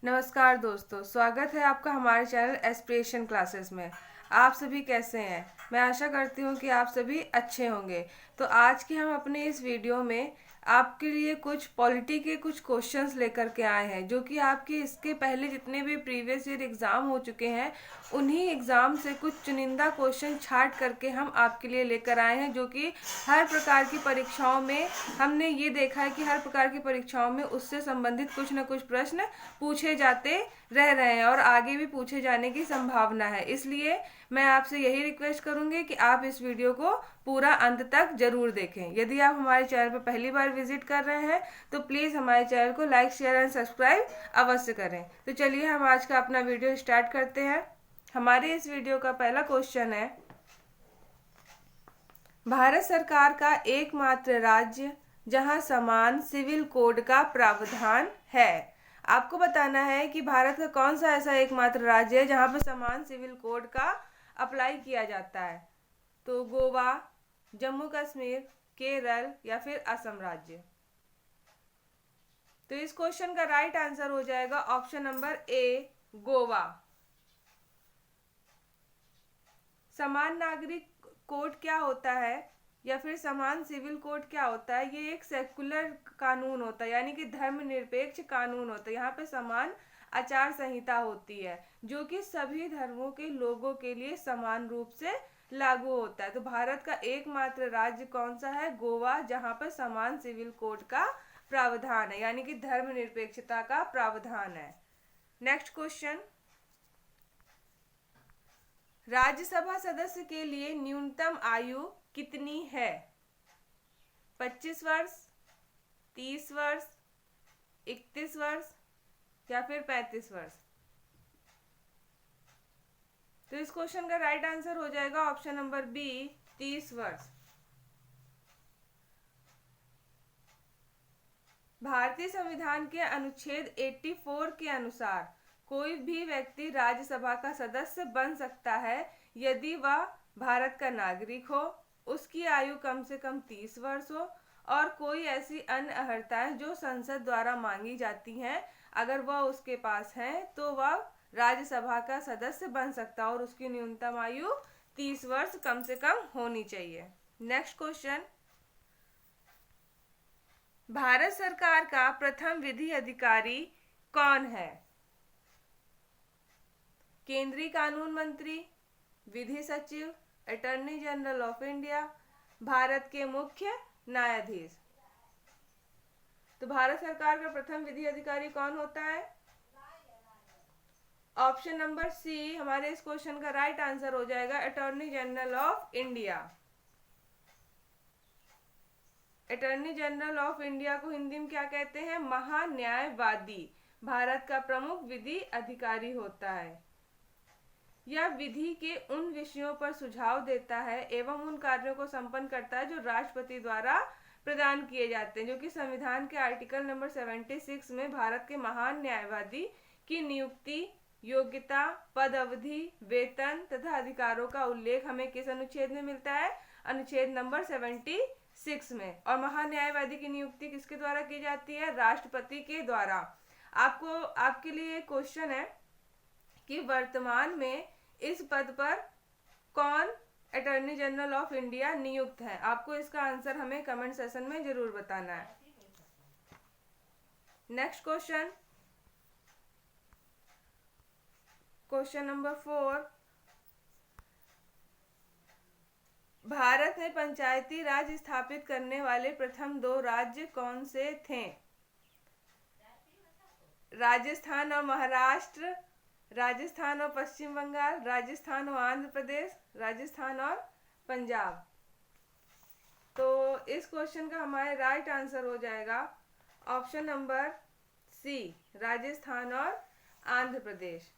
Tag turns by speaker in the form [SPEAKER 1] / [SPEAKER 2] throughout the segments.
[SPEAKER 1] नमस्कार दोस्तों, स्वागत है आपका हमारे चैनल एस्पिरेशन क्लासेस में। आप सभी कैसे हैं? मैं आशा करती हूँ कि आप सभी अच्छे होंगे। तो आज की हम अपने इस वीडियो में आपके लिए कुछ पॉलिटी के कुछ क्वेश्चंस लेकर के आए हैं, जो कि आपके इसके पहले जितने भी प्रीवियस ईयर एग्ज़ाम हो चुके हैं उन्हीं एग्ज़ाम से कुछ चुनिंदा क्वेश्चन छांट करके हम आपके लिए लेकर आए हैं, जो कि हर प्रकार की परीक्षाओं में हमने ये देखा है कि हर प्रकार की परीक्षाओं में उससे संबंधित कुछ न कुछ प्रश्न पूछे जाते रह रहे हैं और आगे भी पूछे जाने की संभावना है। इसलिए मैं आपसे यही रिक्वेस्ट करूंगी कि आप इस वीडियो को पूरा अंत तक जरूर देखें। यदि आप हमारे चैनल पर पहली बार विजिट कर रहे हैं तो प्लीज़ हमारे चैनल को लाइक, शेयर एंड सब्सक्राइब अवश्य करें। तो चलिए हम आज का अपना वीडियो स्टार्ट करते हैं। हमारे इस वीडियो का पहला क्वेश्चन है, भारत सरकार का एकमात्र राज्य जहां समान सिविल कोड का प्रावधान है। आपको बताना है कि भारत का कौन सा ऐसा एकमात्र राज्य है जहां पर समान सिविल कोड का अप्लाई किया जाता है। तो गोवा, जम्मू कश्मीर, केरल या फिर असम राज्य। तो इस क्वेश्चन का राइट आंसर हो जाएगा ऑप्शन नंबर ए, गोवा। समान नागरिक कोड क्या होता है या फिर समान सिविल कोड क्या होता है? ये एक सेकुलर कानून होता है, यानी कि धर्मनिरपेक्ष कानून होता है। यहाँ पे समान आचार संहिता होती है जो कि सभी धर्मों के लोगों के लिए समान रूप से लागू होता है। तो भारत का एकमात्र राज्य कौन सा है? गोवा, जहाँ पर समान सिविल कोड का प्रावधान है, यानी कि धर्मनिरपेक्षता का प्रावधान है। नेक्स्ट क्वेश्चन, राज्यसभा सदस्य के लिए न्यूनतम आयु कितनी है? 25 वर्ष, 30 वर्ष, 31 वर्ष या फिर 35 वर्ष? तो इस क्वेश्चन का राइट आंसर हो जाएगा ऑप्शन नंबर बी, 30 वर्ष। भारतीय संविधान के अनुच्छेद 84 के अनुसार कोई भी व्यक्ति राज्यसभा का सदस्य बन सकता है यदि वह भारत का नागरिक हो, उसकी आयु कम से कम 30 वर्ष हो और कोई ऐसी अन्य अर्हताएं जो संसद द्वारा मांगी जाती हैं अगर वह उसके पास है तो वह राज्यसभा का सदस्य बन सकता है और उसकी न्यूनतम आयु 30 वर्ष कम से कम होनी चाहिए। नेक्स्ट क्वेश्चन, भारत सरकार का प्रथम विधि अधिकारी कौन है? केंद्रीय कानून मंत्री, विधि सचिव, attorney general of India, Bharat के मुख्य न्यायाधीश। तो भारत सरकार का प्रथम विधि अधिकारी कौन होता है? ऑप्शन नंबर सी हमारे इस क्वेश्चन का राइट आंसर हो जाएगा, attorney general of India. Attorney general of India को हिंदी में क्या कहते हैं? महान्यायवादी। भारत का प्रमुख विधि अधिकारी होता है। यह विधि के उन विषयों पर सुझाव देता है एवं उन कार्यों को संपन्न करता है जो राष्ट्रपति द्वारा प्रदान किए जाते हैं, जो कि संविधान के आर्टिकल नंबर 76 में भारत के महान न्यायवादी की नियुक्ति, योग्यता, पद अवधि, वेतन तथा अधिकारों का उल्लेख हमें किस अनुच्छेद में मिलता है? अनुच्छेद नंबर 76 में। और महान न्यायवादी की नियुक्ति किसके द्वारा की जाती है? राष्ट्रपति के द्वारा। आपके लिए क्वेश्चन है कि वर्तमान में इस पद पर कौन अटॉर्नी जनरल ऑफ इंडिया नियुक्त है? आपको इसका आंसर हमें कमेंट सेशन में जरूर बताना है। Next question, question number 4, Bharat में पंचायती राज स्थापित करने वाले प्रथम 2 राज्य कौन से थे? राजस्थान और महाराष्ट्र, राजस्थान और पश्चिम बंगाल, राजस्थान और आंध्र प्रदेश, राजस्थान और पंजाब। तो इस क्वेश्चन का हमारे राइट आंसर हो जाएगा ऑप्शन नंबर सी, राजस्थान और आंध्र प्रदेश।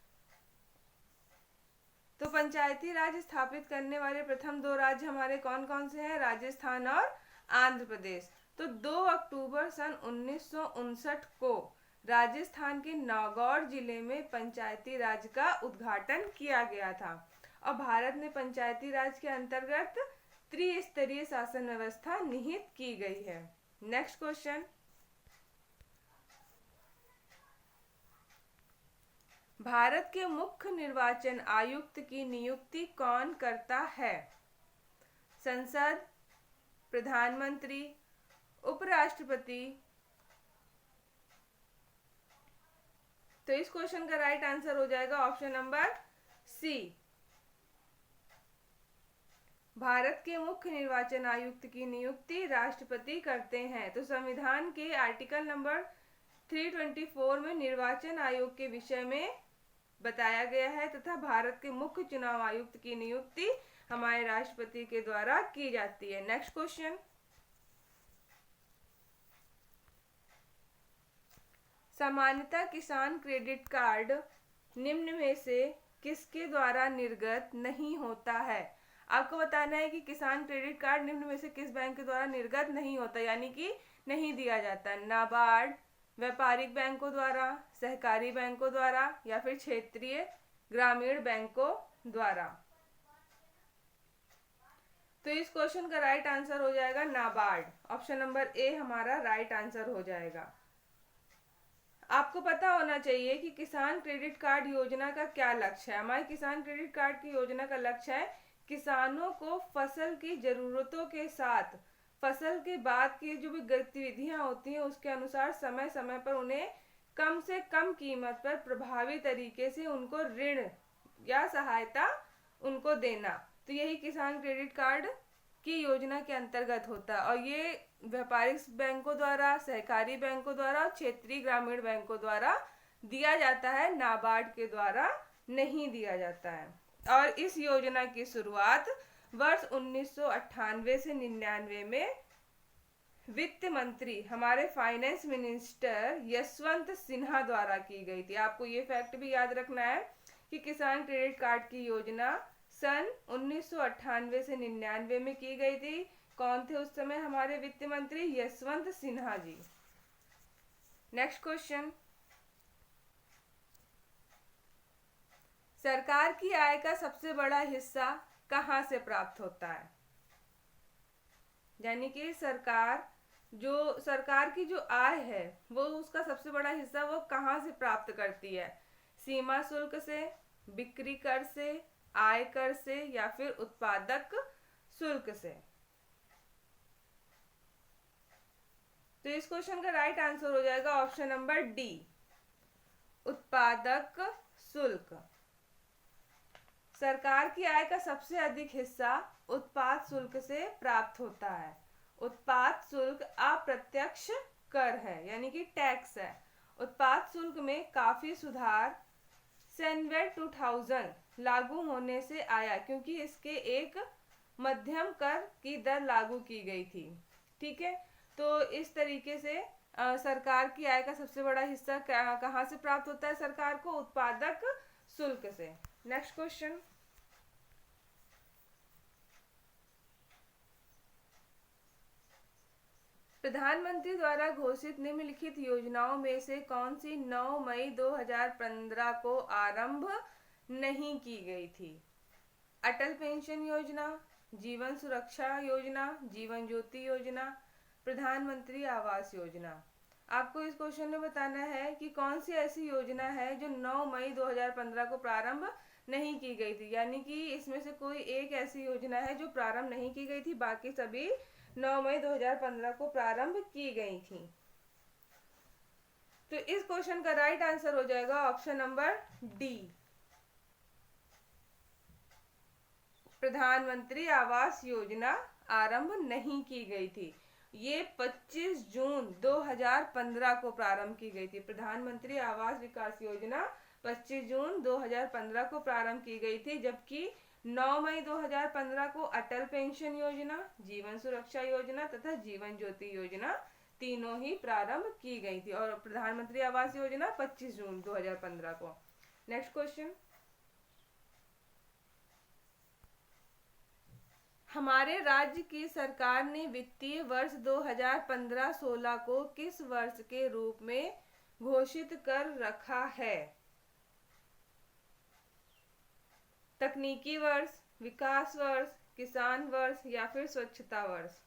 [SPEAKER 1] तो पंचायती राज स्थापित करने वाले प्रथम 2 राज्य हमारे कौन कौन से हैं? राजस्थान और आंध्र प्रदेश। तो 2 अक्टूबर सन 1959 को राजस्थान के नागौर जिले में पंचायती राज का उद्घाटन किया गया था और भारत में पंचायती राज के अंतर्गत त्रिस्तरीय शासन व्यवस्था निहित की गई है। नेक्स्ट क्वेश्चन, भारत के मुख्य निर्वाचन आयुक्त की नियुक्ति कौन करता है? संसद, प्रधानमंत्री, उपराष्ट्रपति। तो इस क्वेश्चन का राइट आंसर हो जाएगा ऑप्शन नंबर सी। भारत के मुख्य निर्वाचन आयुक्त की नियुक्ति राष्ट्रपति करते हैं। तो संविधान के आर्टिकल नंबर 324 में निर्वाचन आयोग के विषय में बताया गया है तथा भारत के मुख्य चुनाव आयुक्त की नियुक्ति हमारे राष्ट्रपति के द्वारा की जाती है। नेक्स्ट क्वेश्चन, सामान्यतः किसान क्रेडिट कार्ड निम्न में से किसके द्वारा निर्गत नहीं होता है? आपको बताना है कि किसान क्रेडिट कार्ड निम्न में से किस बैंक के द्वारा निर्गत नहीं होता, यानी कि नहीं दिया जाता। नाबार्ड, व्यापारिक बैंकों द्वारा, सहकारी बैंकों द्वारा या फिर क्षेत्रीय ग्रामीण बैंकों द्वारा। तो इस क्वेश्चन का राइट आंसर हो जाएगा नाबार्ड। ऑप्शन नंबर ए हमारा राइट आंसर हो जाएगा। आपको पता होना चाहिए कि किसान क्रेडिट कार्ड योजना का क्या लक्ष्य है। हमारे किसान क्रेडिट कार्ड की योजना का लक्ष्य है किसानों को फसल की जरूरतों के साथ फसल के बाद की जो भी गतिविधियां होती हैं उसके अनुसार समय समय पर उन्हें कम से कम कीमत पर प्रभावी तरीके से उनको ऋण या सहायता उनको देना। तो यही किसान क्रेडिट कार्ड की योजना के अंतर्गत होता है और ये व्यापारिक बैंकों द्वारा, सहकारी बैंकों द्वारा और क्षेत्रीय ग्रामीण बैंकों द्वारा दिया जाता है, नाबार्ड के द्वारा नहीं दिया जाता है। और इस योजना की शुरुआत वर्ष 1998 से 99 में वित्त मंत्री हमारे फाइनेंस मिनिस्टर यशवंत सिन्हा द्वारा की गई थी। आपको ये फैक्ट भी याद रखना है कि किसान क्रेडिट कार्ड की योजना सन 1998 से 99 में की गई थी। कौन थे उस समय हमारे वित्त मंत्री? यशवंत सिन्हा जी। नेक्स्ट क्वेश्चन, सरकार की आय का सबसे बड़ा हिस्सा कहां से प्राप्त होता है? यानी कि सरकार की जो आय है वो उसका सबसे बड़ा हिस्सा वो कहां से प्राप्त करती है? सीमा शुल्क से, बिक्री कर से, आय कर से या फिर उत्पादक शुल्क से? तो इस क्वेश्चन का राइट आंसर हो जाएगा ऑप्शन नंबर डी, उत्पादक शुल्क। सरकार की आय का सबसे अधिक हिस्सा उत्पाद शुल्क से प्राप्त होता है। उत्पाद शुल्क अप्रत्यक्ष कर है यानी कि टैक्स है। उत्पाद शुल्क में काफी सुधार सैनवेट 2000 लागू होने से आया क्योंकि इसके एक मध्यम कर की दर लागू की गई थी। ठीक है, तो इस तरीके से सरकार की आय का सबसे बड़ा हिस्सा कहाँ से प्राप्त होता है सरकार को? उत्पादक शुल्क से। नेक्स्ट क्वेश्चन, प्रधानमंत्री द्वारा घोषित निम्नलिखित योजनाओं में से कौन सी 9 मई 2015 को आरंभ नहीं की गई थी? अटल पेंशन योजना, जीवन सुरक्षा योजना, जीवन ज्योति योजना, प्रधानमंत्री आवास योजना। आपको इस क्वेश्चन में बताना है कि कौन सी ऐसी योजना है जो 9 मई 2015 को प्रारंभ नहीं की गई थी, यानी कि इसमें से कोई एक ऐसी योजना है जो प्रारंभ नहीं की गई थी, बाकी सभी 9 मई 2015 को प्रारंभ की गई थी। तो इस क्वेश्चन का राइट आंसर हो जाएगा ऑप्शन नंबर डी, प्रधानमंत्री आवास योजना आरंभ नहीं की गई थी। ये 25 जून 2015 को प्रारंभ की गई थी। प्रधानमंत्री आवास विकास योजना 25 जून 2015 को प्रारंभ की गई थी, जबकि 9 मई 2015 को अटल पेंशन योजना, जीवन सुरक्षा योजना तथा जीवन ज्योति योजना तीनों ही प्रारंभ की गई थी और प्रधानमंत्री आवास योजना 25 जून 2015 को। नेक्स्ट क्वेश्चन, हमारे राज्य की सरकार ने वित्तीय वर्ष 2015-16 को किस वर्ष के रूप में घोषित कर रखा है? तकनीकी वर्ष, विकास वर्ष, किसान वर्ष या फिर स्वच्छता वर्ष?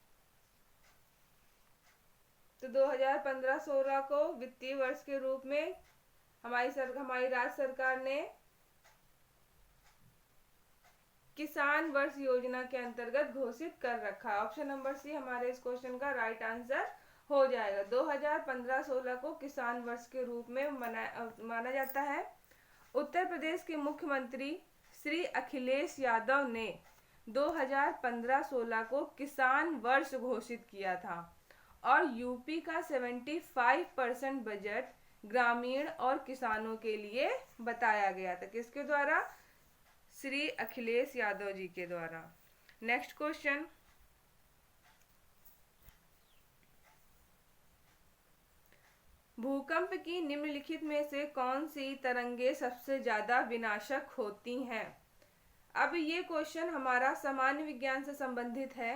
[SPEAKER 1] तो 2015-16 को वित्तीय वर्ष के रूप में हमारी राज्य सरकार ने किसान वर्ष योजना के अंतर्गत घोषित कर रखा है। ऑप्शन नंबर सी हमारे इस क्वेश्चन का राइट आंसर हो जाएगा। 2015-16 को किसान वर्ष के रूप में माना जाता है। उत्तर प्रदेश के मुख्यमंत्री श्री अखिलेश यादव ने 2015-16 को किसान वर्ष घोषित किया था और यूपी का 75% बजट ग्रामीण और किसानों के लिए बताया गया था। किसके द्वारा? श्री अखिलेश यादव जी के द्वारा। नेक्स्ट क्वेश्चन, भूकंप की निम्नलिखित में से कौन सी तरंगे सबसे ज्यादा विनाशक होती हैं? अब ये क्वेश्चन हमारा सामान्य विज्ञान से संबंधित है,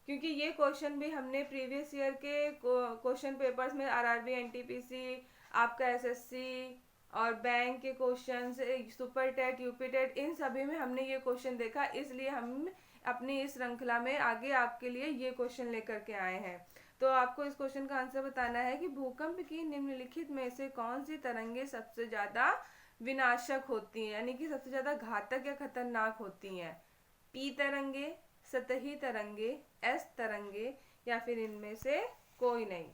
[SPEAKER 1] क्योंकि ये क्वेश्चन भी हमने प्रीवियस ईयर के क्वेश्चन पेपर्स में आरआरबी, एनटीपीसी, आपका एसएससी और बैंक के question, super TET, UP TET, इन सभी में हमने ये क्वेश्चन देखा। इसलिए हम अपनी इस श्रृंखला में आगे आपके लिए ये क्वेश्चन लेकर के आए हैं। तो आपको इस क्वेश्चन का आंसर बताना है कि भूकंप की निम्नलिखित में से कौन सी तरंगे सबसे ज्यादा विनाशक होती हैं, यानी कि सबसे ज्यादा घातक या खतरनाक होती हैं? पी तरंगे, सतही तरंगे, एस तरंगे, या फिर इनमें से कोई नहीं।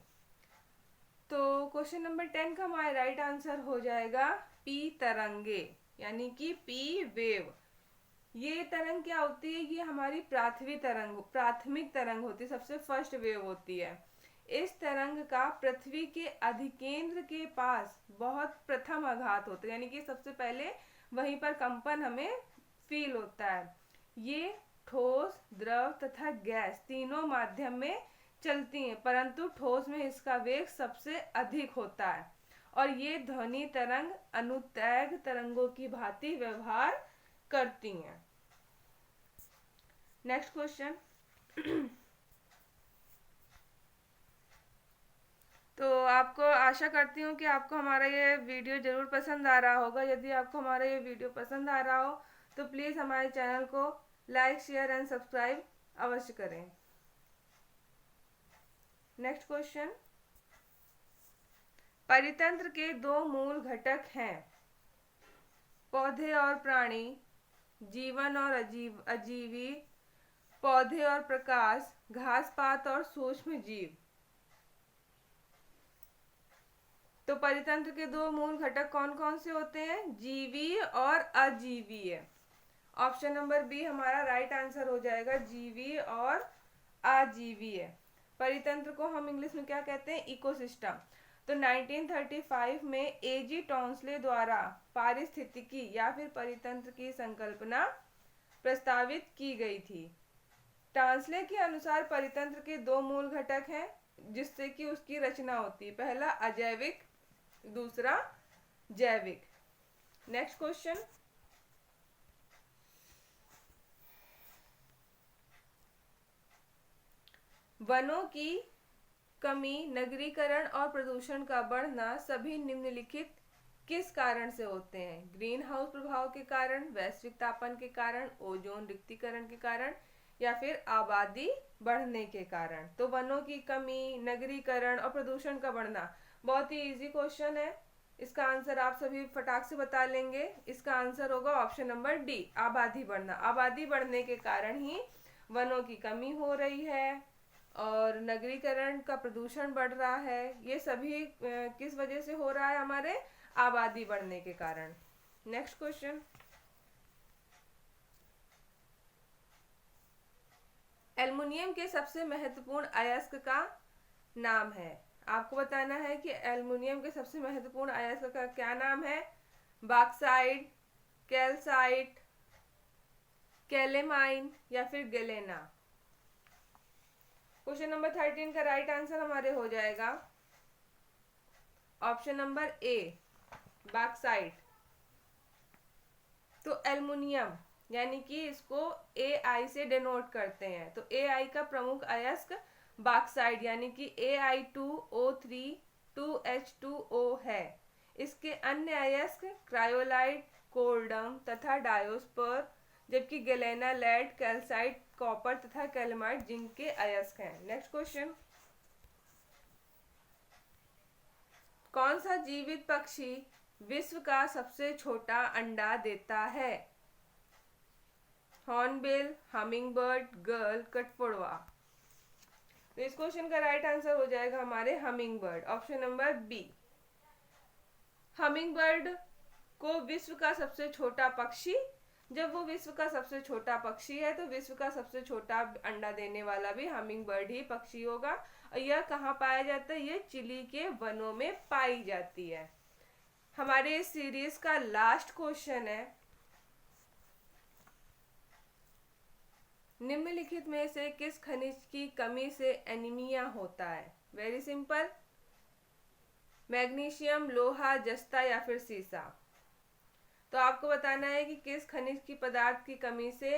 [SPEAKER 1] तो क्वेश्चन नंबर 10 का हमारा राइट आंसर हो जाएगा पी तरंगे, यानी कि पी वेव। ये तरंग क्या होती है? ये हमारी प्राथमिक तरंग होती है, सबसे फर्स्ट वेव होती है। इस तरंग का पृथ्वी के अधिकेंद्र के पास बहुत प्रथम आघात होता है, यानी कि सबसे पहले वहीं पर कंपन हमें फील होता है। ये ठोस, द्रव तथा गैस तीनों माध्यम में चलती हैं, परंतु ठोस में इसका वेग सबसे अधिक होता है और ये ध्वनि तरंग अनुदैर्घ्य तरंगों की भांति व्यवहार करती हैं। नेक्स्ट क्वेश्चन, तो आपको आशा करती हूँ कि आपको हमारा ये वीडियो जरूर पसंद आ रहा होगा। यदि आपको हमारा ये वीडियो पसंद आ रहा हो तो प्लीज़ हमारे चैनल को लाइक, शेयर एंड सब्सक्राइब अवश्य करें। नेक्स्ट क्वेश्चन, परितंत्र के दो मूल घटक हैं, पौधे और प्राणी, जीवन और अजीवी, पौधे और प्रकाश, घास पात और सूक्ष्म जीव। तो परितंत्र के दो मूल घटक कौन कौन से होते हैं? जीवी और अजीवीय। ऑप्शन नंबर बी हमारा राइट आंसर हो जाएगा, जीवी और अजीवीय। परितंत्र को हम इंग्लिश में क्या कहते हैं? इकोसिस्टम। तो 1935 में एजी टॉन्सले द्वारा पारिस्थितिकी या फिर परितंत्र की संकल्पना प्रस्तावित की गई थी। टॉन्सले के अनुसार परितंत्र के दो मूल घटक हैं जिससे कि उसकी रचना होती है, पहला अजैविक, दूसरा जैविक। नेक्स्ट क्वेश्चन, वनों की कमी, नगरीकरण और प्रदूषण का बढ़ना सभी निम्नलिखित किस कारण से होते हैं? ग्रीन हाउस प्रभाव के कारण, वैश्विक तापन के कारण, ओजोन रिक्तीकरण के कारण, या फिर आबादी बढ़ने के कारण। तो वनों की कमी, नगरीकरण और प्रदूषण का बढ़ना, बहुत ही इजी क्वेश्चन है। इसका आंसर आप सभी फटाक से बता लेंगे। इसका आंसर होगा ऑप्शन नंबर डी, आबादी बढ़ना। आबादी बढ़ने के कारण ही वनों की कमी हो रही है और नगरीकरण का प्रदूषण बढ़ रहा है। ये सभी किस वजह से हो रहा है? हमारे आबादी बढ़ने के कारण। नेक्स्ट क्वेश्चन, एल्युमिनियम के सबसे महत्वपूर्ण अयस्क का नाम है। आपको बताना है कि एल्युमिनियम के सबसे महत्वपूर्ण अयस्क का क्या नाम है? बॉक्साइट, कैल्साइट, कैलेमाइन या फिर गैलेना। क्वेश्चन नंबर 13 का राइट आंसर हमारे हो जाएगा ऑप्शन नंबर ए, बॉक्साइट। तो एल्युमिनियम यानी कि इसको AI से डिनोट करते हैं। तो AI का प्रमुख अयस्क बॉक्साइट यानी कि Ai2O3 2H2O है। इसके अन्य अयस्क क्रायोलाइट, कोल्डम तथा डायोस्पर, जबकि गैलेना लेड, कैल्साइट, कॉपर तथा कैलेमाइट जिनके अयस्क हैं। नेक्स्ट क्वेश्चन, कौन सा जीवित पक्षी विश्व का सबसे छोटा अंडा देता है? हॉर्नबिल, हमिंगबर्ड, गर्ल, कठफोड़वा। तो इस क्वेश्चन का राइट आंसर हो जाएगा हमारे hummingbird, option number B. Hummingbird को विश्व का सबसे छोटा पक्षी, जब वो विश्व का सबसे छोटा पक्षी है तो विश्व का सबसे छोटा अंडा देने वाला भी हमिंगबर्ड ही पक्षी होगा। और यह कहाँ पाया जाता है? यह चिली के वनों में पाई जाती है। हमारे इस सीरीज का लास्ट क्वेश्चन है, निम्नलिखित में से किस खनिज की कमी से एनीमिया होता है? वेरी सिंपल, मैग्नीशियम, लोहा, जस्ता या फिर सीसा। तो आपको बताना है कि किस खनिज की पदार्थ की कमी से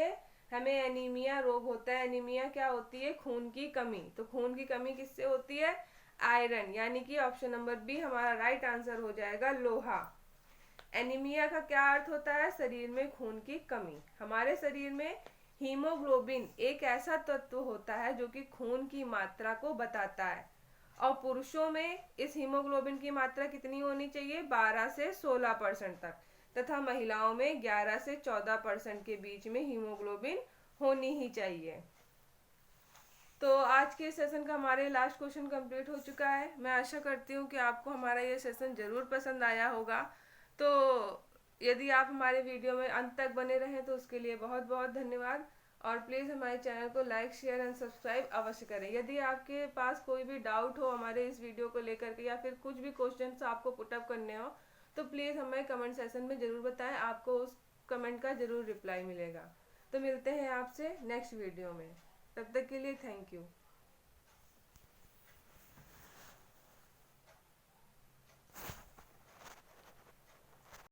[SPEAKER 1] हमें एनीमिया रोग होता है। एनीमिया क्या होती है? खून की कमी। तो खून की कमी किससे होती है? आयरन, यानी कि ऑप्शन नंबर बी हमारा राइट आंसर हो जाएगा, लोहा। एनीमिया का क्या अर्थ होता है? शरीर में खून की कमी। हमारे शरीर में हीमोग्लोबिन एक ऐसा तत्व होता है जो कि खून की मात्रा को बताता है, और पुरुषों में इस हीमोग्लोबिन की मात्रा कितनी होनी चाहिए? 12 से 16% तक, तथा महिलाओं में 11 से 14% के बीच में हीमोग्लोबिन होनी ही चाहिए। तो आज के सेशन का हमारे लास्ट क्वेश्चन कंप्लीट हो चुका है। मैं आशा करती हूँ कि आपको हमारा ये सेशन ज़रूर पसंद आया होगा। तो यदि आप हमारे वीडियो में अंत तक बने रहें तो उसके लिए बहुत बहुत धन्यवाद। और प्लीज़ हमारे चैनल को लाइक, शेयर एंड सब्सक्राइब अवश्य करें। यदि आपके पास कोई भी डाउट हो हमारे इस वीडियो को लेकर के, या फिर कुछ भी क्वेश्चंस आपको पुटअप करने हो, तो प्लीज़ हमें कमेंट सेशन में ज़रूर बताएं। आपको उस कमेंट का ज़रूर रिप्लाई मिलेगा। तो मिलते हैं आपसे नेक्स्ट वीडियो में, तब तक के लिए थैंक यू।